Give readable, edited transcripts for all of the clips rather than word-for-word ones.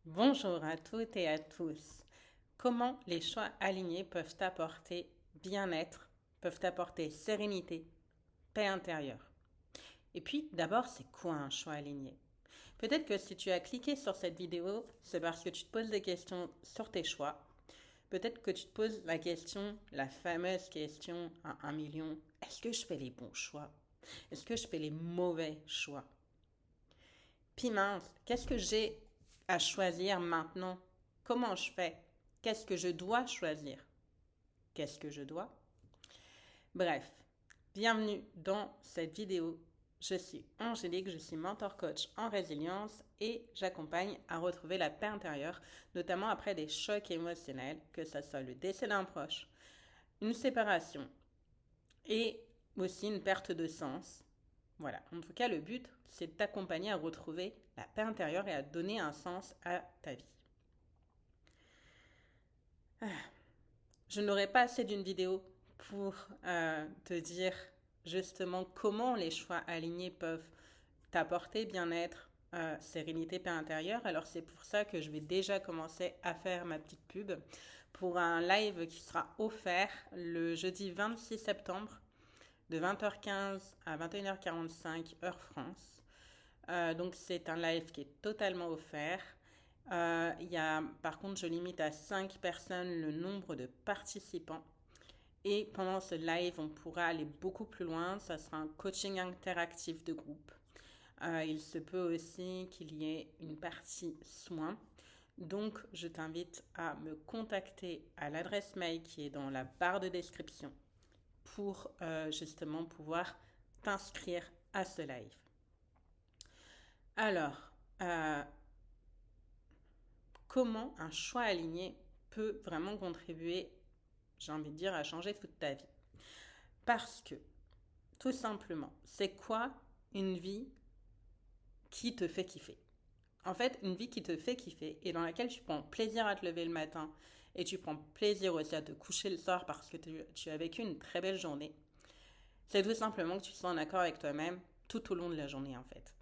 Bonjour à toutes et à tous. Comment les choix alignés peuvent apporter bien-être, peuvent apporter sérénité, paix intérieure? Et puis, d'abord, c'est quoi un choix aligné? Peut-être que si tu as cliqué sur cette vidéo, c'est parce que tu te poses des questions sur tes choix. Peut-être que tu te poses la question, la fameuse question à 1 million, est-ce que je fais les bons choix? Est-ce que je fais les mauvais choix? Puis mince, qu'est-ce que j'ai à choisir maintenant? Comment je fais? Qu'est-ce que je dois choisir? Qu'est-ce que je dois? Bref, bienvenue dans cette vidéo. Je suis Angélique, je suis mentor coach en résilience et j'accompagne à retrouver la paix intérieure, notamment après des chocs émotionnels, que ce soit le décès d'un proche, une séparation et aussi une perte de sens. Voilà, en tout cas, le but, c'est de t'accompagner à retrouver la paix intérieure et à donner un sens à ta vie. Je n'aurai pas assez d'une vidéo pour te dire justement comment les choix alignés peuvent t'apporter bien-être, sérénité, paix intérieure. Alors c'est pour ça que je vais déjà commencer à faire ma petite pub pour un live qui sera offert le jeudi 26 septembre de 20h15 à 21h45 heure France. Donc c'est un live qui est totalement offert. Par contre, je limite à 5 personnes le nombre de participants. Et pendant ce live, on pourra aller beaucoup plus loin. Ça sera un coaching interactif de groupe. Il se peut aussi qu'il y ait une partie soins. Donc, je t'invite à me contacter à l'adresse mail qui est dans la barre de description pour justement pouvoir t'inscrire à ce live. Alors, comment un choix aligné peut vraiment contribuer, j'ai envie de dire, à changer toute ta vie? Parce que, tout simplement, c'est quoi une vie qui te fait kiffer? En fait, une vie qui te fait kiffer et dans laquelle tu prends plaisir à te lever le matin et tu prends plaisir aussi à te coucher le soir parce que tu as vécu une très belle journée, c'est tout simplement que tu sois en accord avec toi-même tout au long de la journée en fait.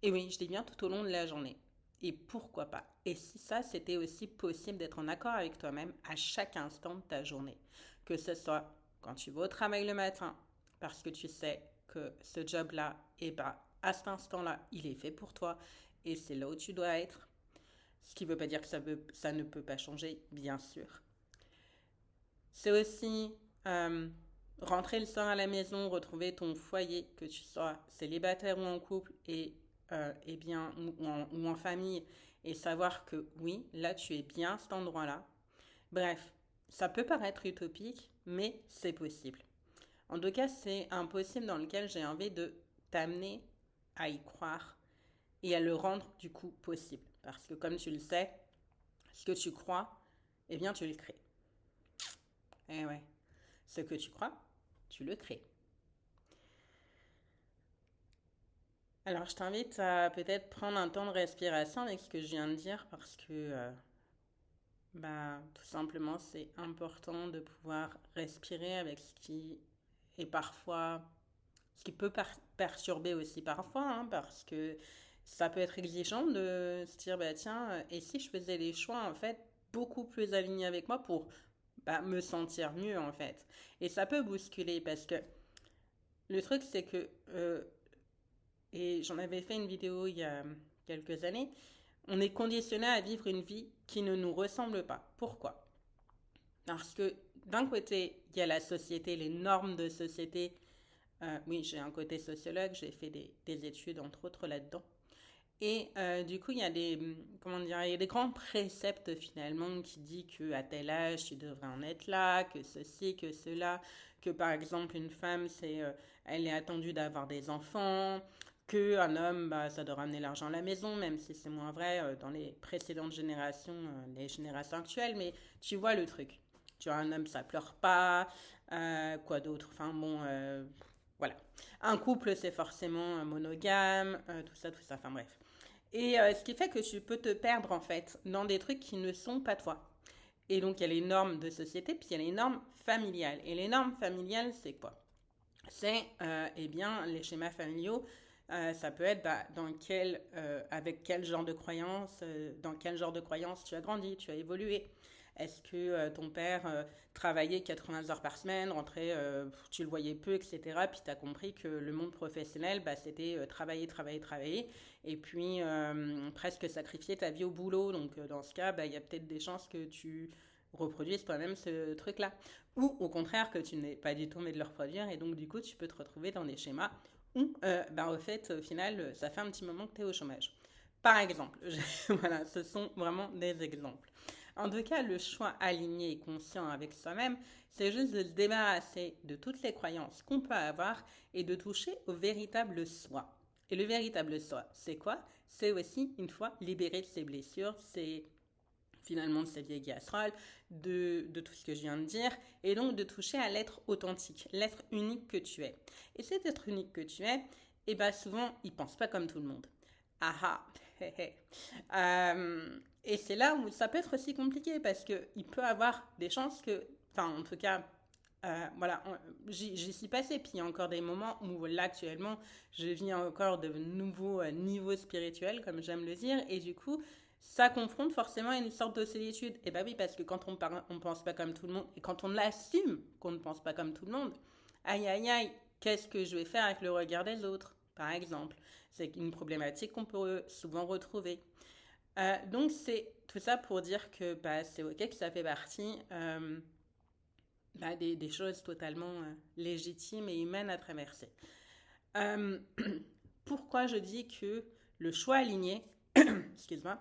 Et oui, je dis bien tout au long de la journée. Et pourquoi pas? Et si ça, c'était aussi possible d'être en accord avec toi-même à chaque instant de ta journée. Que ce soit quand tu vas au travail le matin, parce que tu sais que ce job-là, eh ben, à cet instant-là, il est fait pour toi et c'est là où tu dois être. Ce qui ne veut pas dire que ça ne peut pas changer, bien sûr. C'est aussi rentrer le soir à la maison, retrouver ton foyer, que tu sois célibataire ou en couple, et bien, ou en famille, et savoir que oui, là tu es bien à cet endroit-là. Bref, ça peut paraître utopique, mais c'est possible. En tout cas, c'est un possible dans lequel j'ai envie de t'amener à y croire et à le rendre du coup possible. Parce que comme tu le sais, ce que tu crois, eh bien tu le crées. Eh ouais, ce que tu crois, tu le crées. Alors, je t'invite à peut-être prendre un temps de respiration avec ce que je viens de dire parce que, tout simplement, c'est important de pouvoir respirer avec ce qui est parfois, ce qui peut perturber aussi parfois, hein, parce que ça peut être exigeant de se dire, bah tiens, et si je faisais des choix en fait beaucoup plus alignés avec moi pour me sentir mieux en fait. Et ça peut bousculer parce que le truc, c'est que, et j'en avais fait une vidéo il y a quelques années, on est conditionné à vivre une vie qui ne nous ressemble pas. Pourquoi? Parce que d'un côté, il y a la société, les normes de société. Oui, j'ai un côté sociologue, j'ai fait des études entre autres là-dedans. Et du coup, il y a comment dire, il y a des grands préceptes finalement qui disent que à tel âge tu devrais en être là, que ceci, que cela, que par exemple une femme elle est attendue d'avoir des enfants, que un homme ça doit ramener l'argent à la maison, même si c'est moins vrai dans les précédentes générations, les générations actuelles, mais tu vois le truc. Tu vois un homme ça pleure pas, quoi d'autre, enfin bon. Voilà. Un couple, c'est forcément monogame, tout ça, enfin bref. Et ce qui fait que tu peux te perdre en fait dans des trucs qui ne sont pas toi. Et donc il y a les normes de société, puis il y a les normes familiales. Et les normes familiales, c'est quoi? C'est eh bien les schémas familiaux Ça peut être avec quel genre de croyance, dans quel genre de croyance tu as grandi, tu as évolué. Est-ce que ton père travaillait 80 heures par semaine, rentrait, tu le voyais peu, etc. Puis tu as compris que le monde professionnel, c'était travailler, travailler, travailler, et puis presque sacrifier ta vie au boulot. Donc dans ce cas, il y a peut-être des chances que tu reproduises toi-même ce truc-là. Ou au contraire, que tu n'aies pas du tout envie de le reproduire, et donc du coup, tu peux te retrouver dans des schémas où, au fait, au final, ça fait un petit moment que tu es au chômage. Par exemple, voilà, ce sont vraiment des exemples. En tout cas, le choix aligné et conscient avec soi-même, c'est juste de se débarrasser de toutes les croyances qu'on peut avoir et de toucher au véritable soi. Et le véritable soi, c'est quoi? C'est aussi, une fois, libérer de ses blessures, c'est finalement de sa vieille casserole, de tout ce que je viens de dire, et donc de toucher à l'être authentique, l'être unique que tu es. Et cet être unique que tu es, souvent, il pense pas comme tout le monde. Ah ah. Et c'est là où ça peut être aussi compliqué parce qu'il peut avoir des chances que, enfin en tout cas, voilà, j'y suis passée. Puis il y a encore des moments où là actuellement, je vis encore de nouveaux niveaux spirituels, comme j'aime le dire, et du coup, ça confronte forcément une sorte de solitude. Et oui, parce que quand on pense pas comme tout le monde, et quand on assume qu'on ne pense pas comme tout le monde, aïe aïe aïe, qu'est-ce que je vais faire avec le regard des autres, par exemple? C'est une problématique qu'on peut souvent retrouver. Donc c'est tout ça pour dire que c'est ok, que ça fait partie des choses totalement légitimes et humaines à traverser. Euh, Pourquoi je dis que le choix aligné, excuse-moi,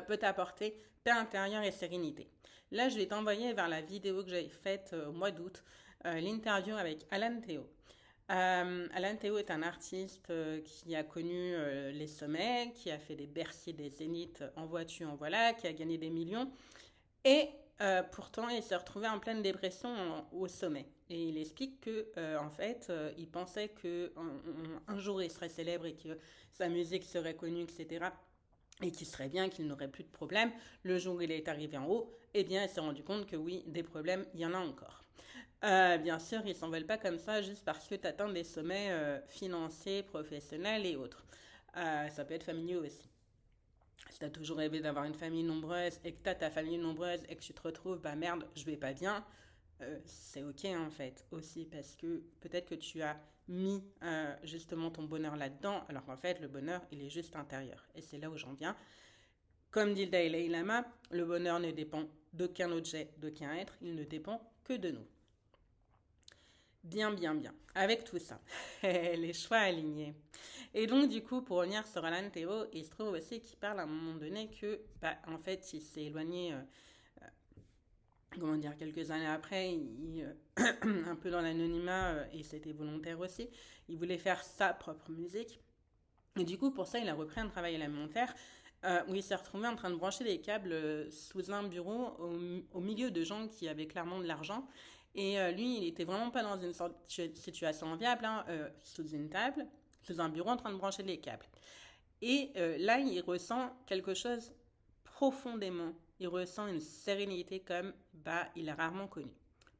peut t'apporter paix intérieure et sérénité. Là, je vais t'envoyer vers la vidéo que j'avais faite au mois d'août, l'interview avec Alan Théo. Alan Théo est un artiste qui a connu les sommets, qui a fait des Bercy, des Zéniths en voiture, en voilà, qui a gagné des millions. Et pourtant, il s'est retrouvé en pleine dépression au sommet. Et il explique que, en fait, il pensait qu'un jour il serait célèbre et que sa musique serait connue, etc. Et qu'il serait bien, qu'il n'aurait plus de problèmes. Le jour où il est arrivé en haut, il s'est rendu compte que oui, des problèmes, il y en a encore. Bien sûr, ils ne s'envolent pas comme ça juste parce que tu atteins des sommets financiers, professionnels et autres. Ça peut être familier aussi. Si tu as toujours rêvé d'avoir une famille nombreuse et que tu as ta famille nombreuse et que tu te retrouves, merde, je vais pas bien, c'est ok en fait aussi parce que peut-être que tu as mis justement ton bonheur là-dedans alors qu'en fait le bonheur il est juste intérieur et c'est là où j'en viens. Comme dit le Dalai Lama, le bonheur ne dépend d'aucun objet, d'aucun être, il ne dépend que de nous. Bien, bien, bien. Avec tout ça, les choix alignés. Et donc, du coup, pour revenir sur Alan Théo, il se trouve aussi qu'il parle à un moment donné que, en fait, il s'est éloigné, comment dire, quelques années après, un peu dans l'anonymat, et c'était volontaire aussi. Il voulait faire sa propre musique. Et du coup, pour ça, il a repris un travail alimentaire où il s'est retrouvé en train de brancher des câbles sous un bureau au milieu de gens qui avaient clairement de l'argent. Et lui, il était vraiment pas dans une situation enviable, hein, sous une table, sous un bureau en train de brancher les câbles. Et là, il ressent quelque chose profondément. Il ressent une sérénité comme il a rarement connu.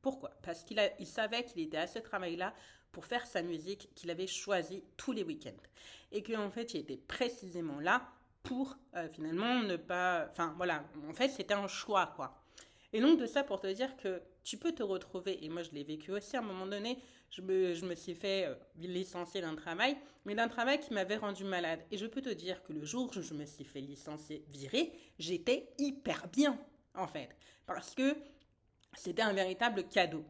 Pourquoi? Parce il savait qu'il était à ce travail-là pour faire sa musique qu'il avait choisi tous les week-ends. Et qu'en fait, il était précisément là pour finalement ne pas... Enfin, voilà, en fait, c'était un choix, quoi. Et donc, de ça pour te dire que tu peux te retrouver, et moi je l'ai vécu aussi à un moment donné, je me suis fait licencier d'un travail, mais d'un travail qui m'avait rendu malade. Et je peux te dire que le jour où je me suis fait licencier, virer, j'étais hyper bien, en fait. Parce que c'était un véritable cadeau.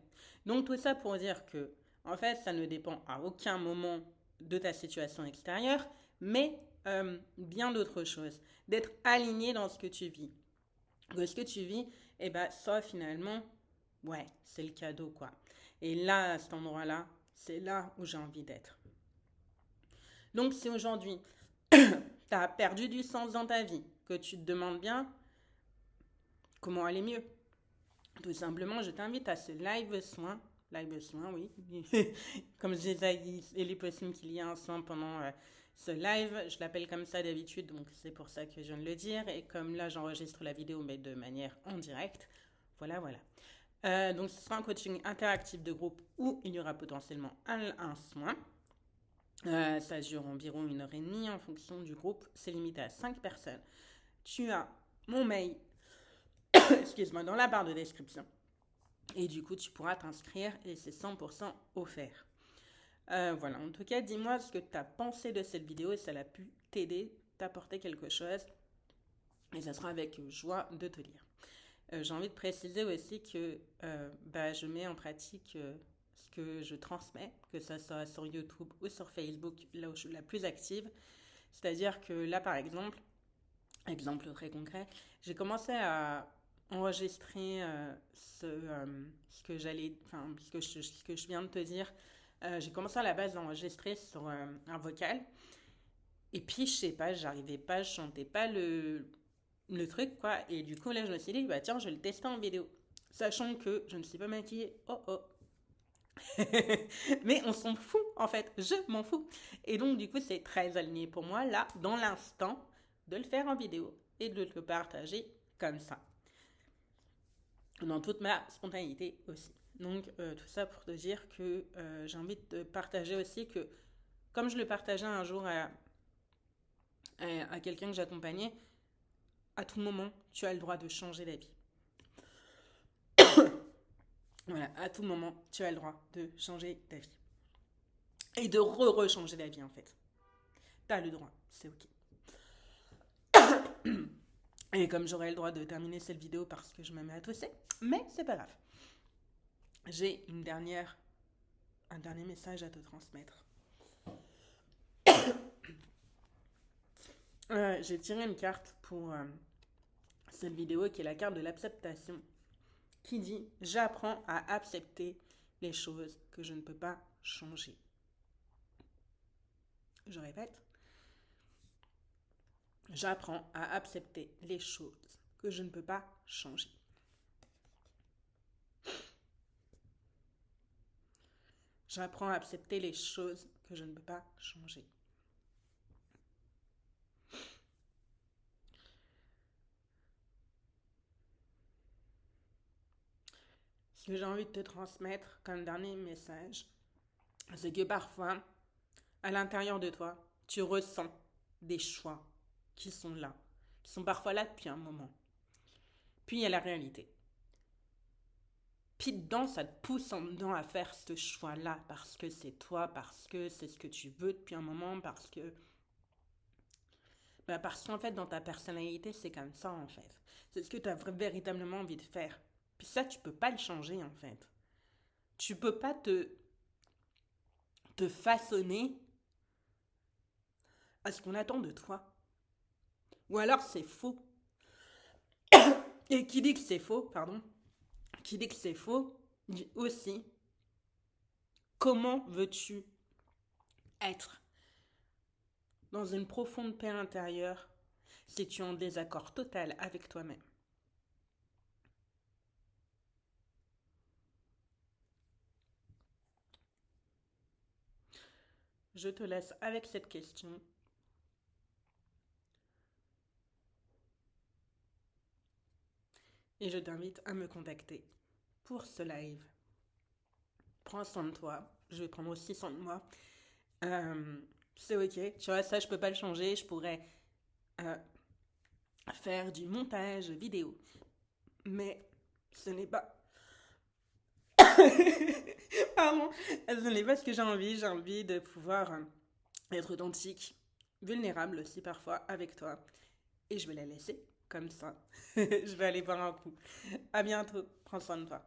Donc tout ça pour dire que, en fait, ça ne dépend à aucun moment de ta situation extérieure, mais bien d'autres choses. D'être aligné dans ce que tu vis. Que ce que tu vis, ça finalement, ouais, c'est le cadeau, quoi. Et là, à cet endroit-là, c'est là où j'ai envie d'être. Donc si aujourd'hui, tu as perdu du sens dans ta vie, que tu te demandes bien comment aller mieux, tout simplement, je t'invite à ce live soin, oui, comme je disais, il est possible qu'il y ait un soin pendant ce live, je l'appelle comme ça d'habitude, donc c'est pour ça que je viens de le dire, et comme là j'enregistre la vidéo, mais de manière en direct, voilà. Donc ce sera un coaching interactif de groupe où il y aura potentiellement un soin. Ça dure environ 1 heure et demie en fonction du groupe. C'est limité à 5 personnes. Tu as mon mail, excuse-moi, dans la barre de description. Et du coup, tu pourras t'inscrire et c'est 100% offert. Voilà, en tout cas, dis-moi ce que tu as pensé de cette vidéo et si elle a pu t'aider, t'apporter quelque chose. Et ça sera avec joie de te lire. J'ai envie de préciser aussi que je mets en pratique ce que je transmets, que ça soit sur YouTube ou sur Facebook, là où je suis la plus active. C'est-à-dire que là, par exemple très concret, j'ai commencé à enregistrer ce que ce que je viens de te dire. J'ai commencé à la base d'enregistrer sur un vocal. Et puis, je sais pas, j'arrivais pas, je chantais pas le truc, quoi. Et du coup, là, je me suis dit, bah tiens, je vais le tester en vidéo. Sachant que je ne suis pas maquillée. Oh oh. Mais on s'en fout, en fait. Je m'en fous. Et donc, du coup, c'est très aligné pour moi, là, dans l'instant, de le faire en vidéo et de le partager comme ça. Dans toute ma spontanéité aussi. Donc, tout ça pour te dire que j'ai envie de te partager aussi que, comme je le partageais un jour à quelqu'un que j'accompagnais, à tout moment, tu as le droit de changer d'avis. Voilà, à tout moment, tu as le droit de changer d'avis. Et de re-changer d'avis, en fait. T'as le droit, c'est ok. Et comme j'aurai le droit de terminer cette vidéo parce que je me mets à tousser, mais c'est pas grave. J'ai un dernier message à te transmettre. J'ai tiré une carte pour cette vidéo qui est la carte de l'acceptation, qui dit « J'apprends à accepter les choses que je ne peux pas changer ». Je répète. J'apprends à accepter les choses que je ne peux pas changer. J'apprends à accepter les choses que je ne peux pas changer. Ce que j'ai envie de te transmettre comme dernier message, c'est que parfois, à l'intérieur de toi, tu ressens des choix qui sont là, qui sont parfois là depuis un moment. Puis il y a la réalité. Puis dedans, ça te pousse en dedans à faire ce choix-là parce que c'est toi, parce que c'est ce que tu veux depuis un moment, parce qu'en fait, dans ta personnalité, c'est comme ça, en fait. C'est ce que tu as véritablement envie de faire. Puis ça, tu peux pas le changer, en fait. Tu peux pas te façonner à ce qu'on attend de toi. Ou alors, c'est faux. Et qui dit que c'est faux, qui dit que c'est faux, dit aussi, comment veux-tu être dans une profonde paix intérieure si tu es en désaccord total avec toi-même? Je te laisse avec cette question. Et je t'invite à me contacter pour ce live. Prends soin de toi. Je vais prendre aussi soin de moi. C'est ok. Tu vois, ça, je peux pas le changer. Je pourrais faire du montage vidéo. Mais ce n'est pas... Pardon. Ce n'est pas ce que j'ai envie. J'ai envie de pouvoir être authentique, vulnérable aussi parfois avec toi. Et je vais la laisser comme ça. Je vais aller boire un coup. À bientôt. Prends soin de toi.